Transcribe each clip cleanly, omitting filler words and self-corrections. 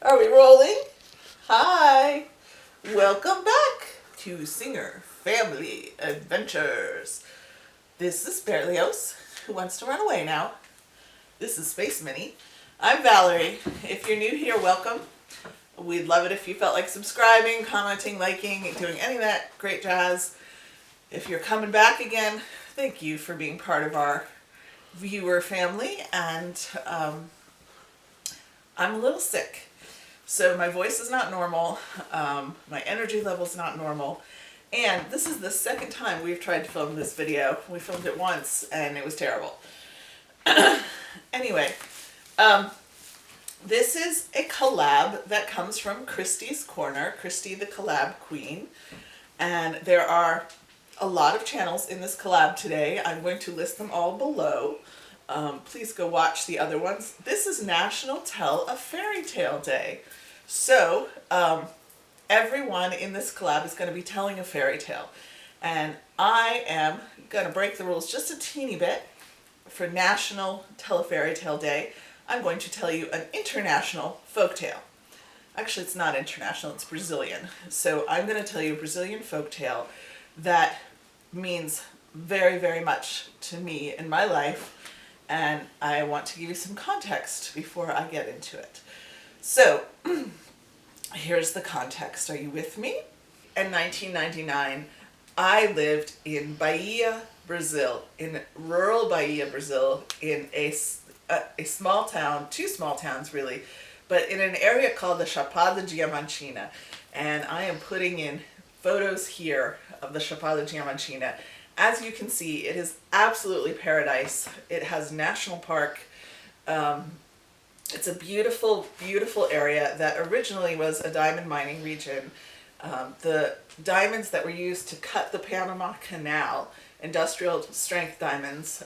Are we rolling? Hi! Welcome back to Singer Family Adventures. This is Berlioz, who wants to run away now. This is Space Mini. I'm Valerie. If you're new here, welcome. We'd love it if you felt like subscribing, commenting, liking, and doing any of that great jazz. If you're coming back again, thank you for being part of our viewer family. And I'm a little sick. So my voice is not normal, my energy level is not normal, and this is the second time we've tried to film this video. We filmed it once and it was terrible. Anyway, this is a collab that comes from Christy's Corner, Christy the Collab Queen, and there are a lot of channels in this collab today. I'm going to list them all below. Please go watch the other ones. This is National Tell a Fairy Tale Day. So, everyone in this collab is going to be telling a fairy tale. And I am going to break the rules just a teeny bit. For National Tell a Fairy Tale Day, I'm going to tell you an international folktale. Actually, it's not international, it's Brazilian. So I'm going to tell you a Brazilian folktale that means very, very much to me in my life. And I want to give you some context before I get into it. So, here's the context. Are you with me? In 1999, I lived in Bahia, Brazil, in rural Bahia, Brazil, in a small town, two small towns really, but in an area called the Chapada Diamantina. And I am putting in photos here of the Chapada Diamantina. As you can see, it is absolutely paradise. It has national park. It's a beautiful, beautiful area that originally was a diamond mining region. The diamonds that were used to cut the Panama Canal, industrial strength diamonds,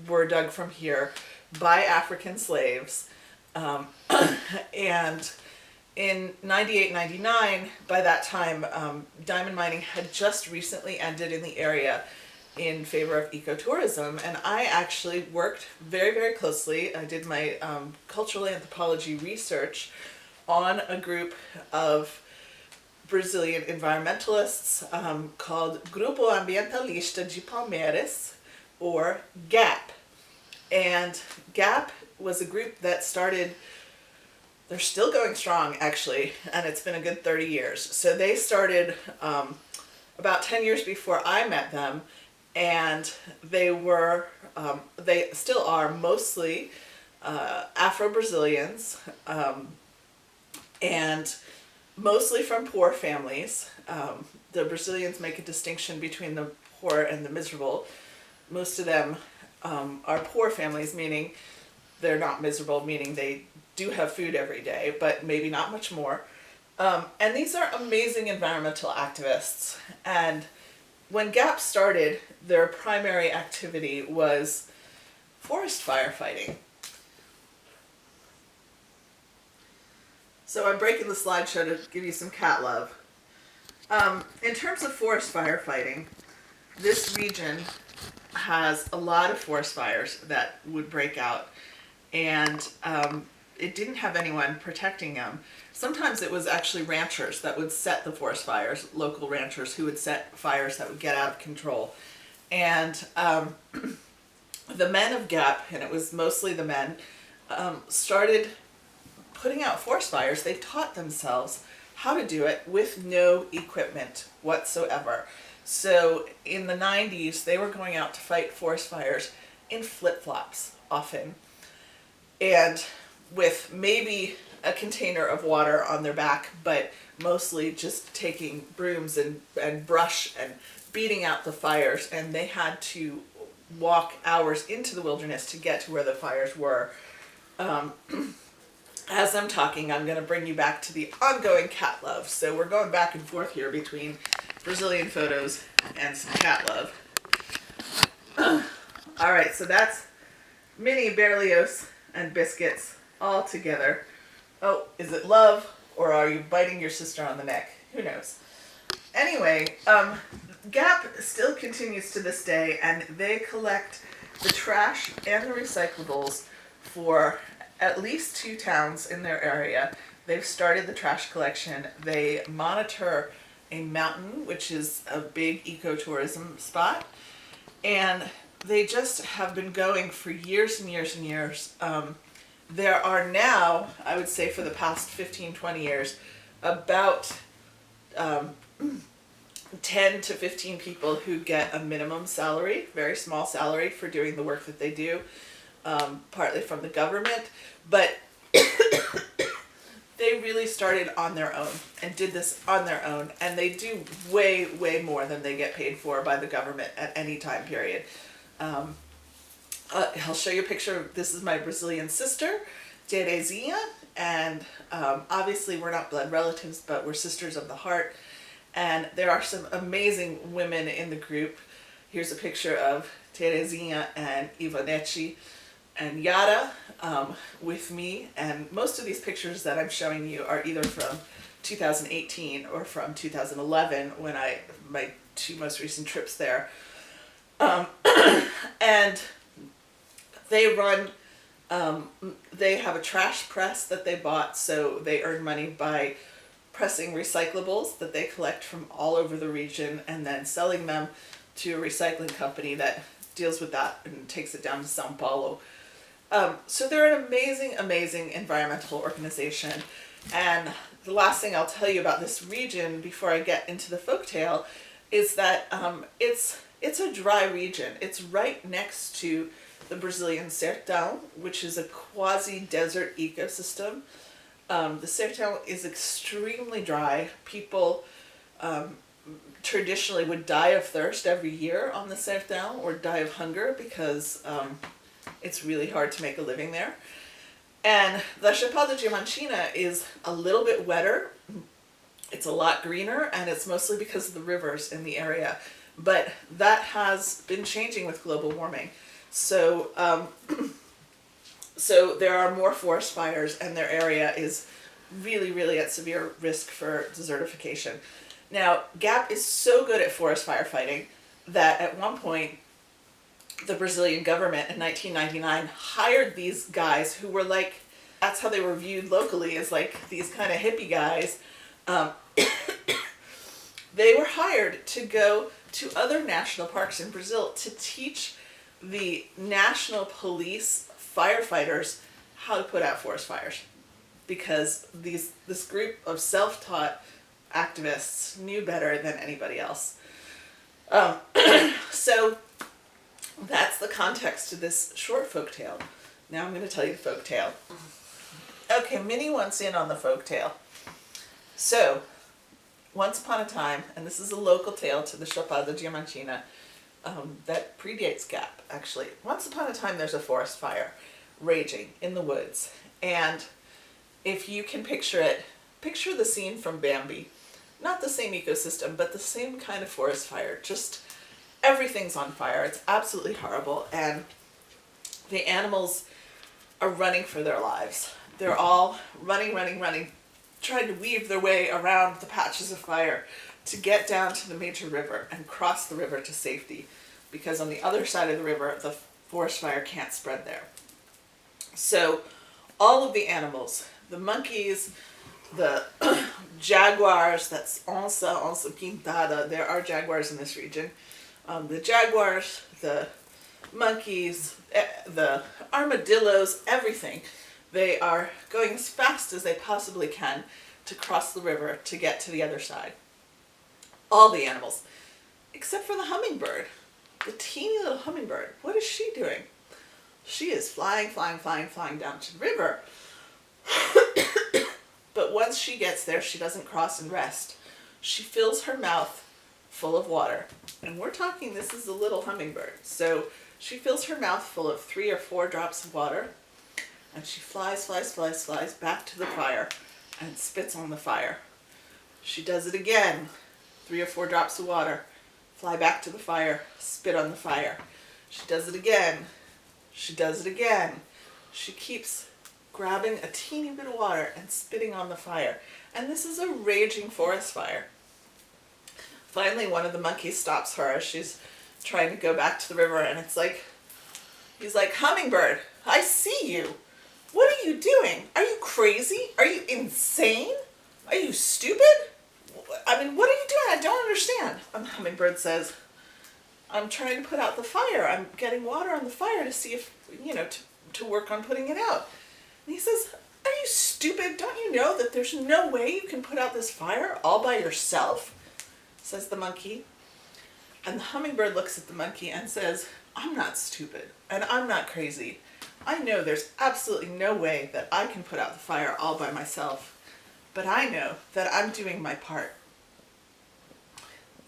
were dug from here by African slaves. And in 98, 99, by that time, diamond mining had just recently ended in the area in favor of ecotourism, and I actually worked very, very closely. I did my cultural anthropology research on a group of Brazilian environmentalists called Groupo Ambientalista de Palmeiras, or GAP. And GAP was a group that started, they're still going strong actually, and it's been a good 30 years. So they started about 10 years before I met them, and they were, they still are mostly Afro-Brazilians, and mostly from poor families. The Brazilians make a distinction between the poor and the miserable. Most of them are poor families, meaning they're not miserable, meaning they do have food every day, but maybe not much more. And these are amazing environmental activists. And when GAP started, their primary activity was forest firefighting. So I'm breaking the slideshow to give you some cat love. In terms of forest firefighting, this region has a lot of forest fires that would break out, and it didn't have anyone protecting them. Sometimes it was actually ranchers that would set the forest fires, local ranchers who would set fires that would get out of control. And the men of GAP, and it was mostly the men, started putting out forest fires. They taught themselves how to do it with no equipment whatsoever. So in the 90s, they were going out to fight forest fires in flip-flops often, and with maybe a container of water on their back, but mostly just taking brooms and brush and beating out the fires. And they had to walk hours into the wilderness to get to where the fires were. As I'm talking, I'm going to bring you back to the ongoing cat love. So we're going back and forth here between Brazilian photos and some cat love. All right, so that's Mini, Berlioz, and Biscuits all together. Oh, is it love, or are you biting your sister on the neck? Who knows? Anyway, GAP still continues to this day, and they collect the trash and the recyclables for at least 2 towns in their area. they've started the trash collection. They monitor a mountain, which is a big ecotourism spot. And they just have been going for years and years and years. There are now, I would say for the past 15, 20 years, about 10 to 15 people who get a minimum salary, very small salary for doing the work that they do, partly from the government, but they really started on their own and did this on their own, and they do way, way more than they get paid for by the government at any time period. I'll show you a picture. This is my Brazilian sister, Terezinha, and obviously we're not blood relatives, but we're sisters of the heart. And there are some amazing women in the group. Here's a picture of Terezinha and Ivonete and Yara with me. And most of these pictures that I'm showing you are either from 2018 or from 2011 when my two most recent trips there. And they run, they have a trash press that they bought, so they earn money by pressing recyclables that they collect from all over the region and then selling them to a recycling company that deals with that and takes it down to Sao Paulo. So they're an amazing, amazing environmental organization. And the last thing I'll tell you about this region before I get into the folktale is that it's a dry region. It's right next to the Brazilian Sertão, which is a quasi-desert ecosystem. The Sertão is extremely dry. People traditionally would die of thirst every year on the Sertão or die of hunger because it's really hard to make a living there. And the Chapada Diamantina is a little bit wetter. It's a lot greener, and it's mostly because of the rivers in the area. But that has been changing with global warming. So so there are more forest fires, and their area is really, really at severe risk for desertification. Now, GAP is so good at forest firefighting that at one point, the Brazilian government in 1999 hired these guys who were like, that's how they were viewed locally, as like these kind of hippie guys. They were hired to go to other national parks in Brazil to teach the national police firefighters how to put out forest fires, because this group of self-taught activists knew better than anybody else. So that's the context to this short folktale. Now I'm going to tell you the folktale. Okay, Minnie wants in on the folktale. So, once upon a time, and this is a local tale to the Chapada Diamantina, that predates GAP, actually. Once upon a time, there's a forest fire raging in the woods. And if you can picture it, picture the scene from Bambi. Not the same ecosystem, but the same kind of forest fire. Just everything's on fire. It's absolutely horrible. And the animals are running for their lives. They're all running, trying to weave their way around the patches of fire to get down to the major river and cross the river to safety, because on the other side of the river, the forest fire can't spread there. So all of the animals, the monkeys, the jaguars, that's onça pintada, there are jaguars in this region, the jaguars, the monkeys, the armadillos, everything, they are going as fast as they possibly can to cross the river to get to the other side. All the animals, except for the hummingbird. The teeny little hummingbird. What is she doing? She is flying down to the river. But once she gets there, she doesn't cross and rest. She fills her mouth full of water. And we're talking, this is a little hummingbird. So she fills her mouth full of 3 or 4 drops of water, and she flies back to the fire and spits on the fire. She does it again. 3 or 4 drops of water, fly back to the fire, spit on the fire. She does it again. She does it again. She keeps grabbing a teeny bit of water and spitting on the fire. And this is a raging forest fire. Finally, one of the monkeys stops her as she's trying to go back to the river, and it's like, he's like, "Hummingbird, I see you. What are you doing? Are you crazy? Are you insane? Are you stupid? I mean, what are you doing? I don't understand. And the hummingbird says, I'm trying to put out the fire. I'm getting water on the fire to see if, to work on putting it out. And he says, are you stupid? Don't you know that there's no way you can put out this fire all by yourself? Says the monkey. And the hummingbird looks at the monkey and says, I'm not stupid and I'm not crazy. I know there's absolutely no way that I can put out the fire all by myself, but I know that I'm doing my part.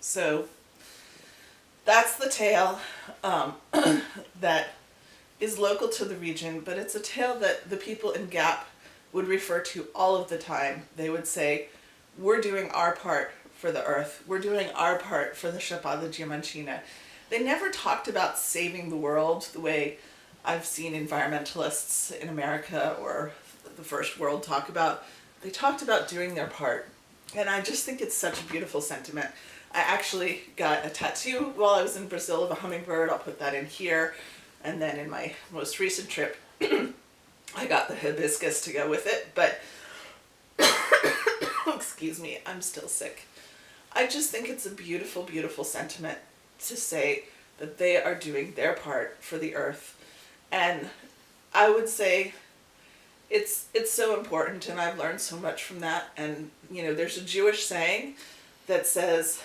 So that's the tale that is local to the region, but it's a tale that the people in Gap would refer to all of the time. They would say, we're doing our part for the earth. We're doing our part for the Chapada Diamantina. They never talked about saving the world the way I've seen environmentalists in America or the first world talk about. They talked about doing their part. And I just think it's such a beautiful sentiment. I actually got a tattoo while I was in Brazil of a hummingbird. I'll put that in here. And then in my most recent trip, I got the hibiscus to go with it. But, excuse me, I'm still sick. I just think it's a beautiful, beautiful sentiment to say that they are doing their part for the earth. And I would say it's so important, and I've learned so much from that. And, there's a Jewish saying that says,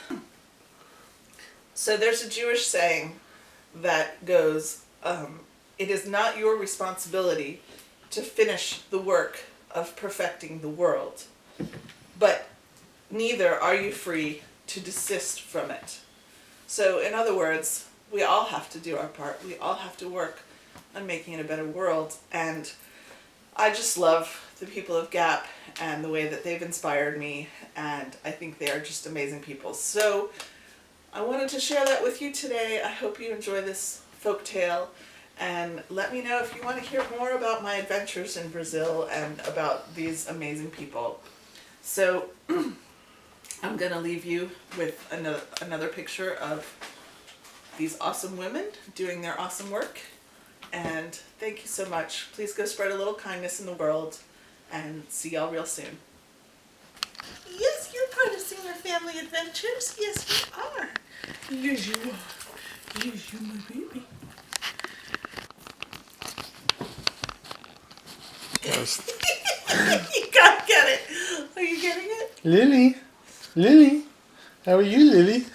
that goes, it is not your responsibility to finish the work of perfecting the world, but neither are you free to desist from it. So in other words, we all have to do our part. We all have to work on making it a better world. And I just love the people of Gap and the way that they've inspired me. And I think they are just amazing people. So I wanted to share that with you today. I hope you enjoy this folk tale. And let me know if you want to hear more about my adventures in Brazil and about these amazing people. So I'm going to leave you with another picture of these awesome women doing their awesome work. And thank you so much. Please go spread a little kindness in the world, and see y'all real soon. Yes, you're part of Singer Family Adventures. Yes, you are. Yes, you are. Yes, you're my baby. Yes. You gotta get it. Are you getting it? Lily, how are you, Lily?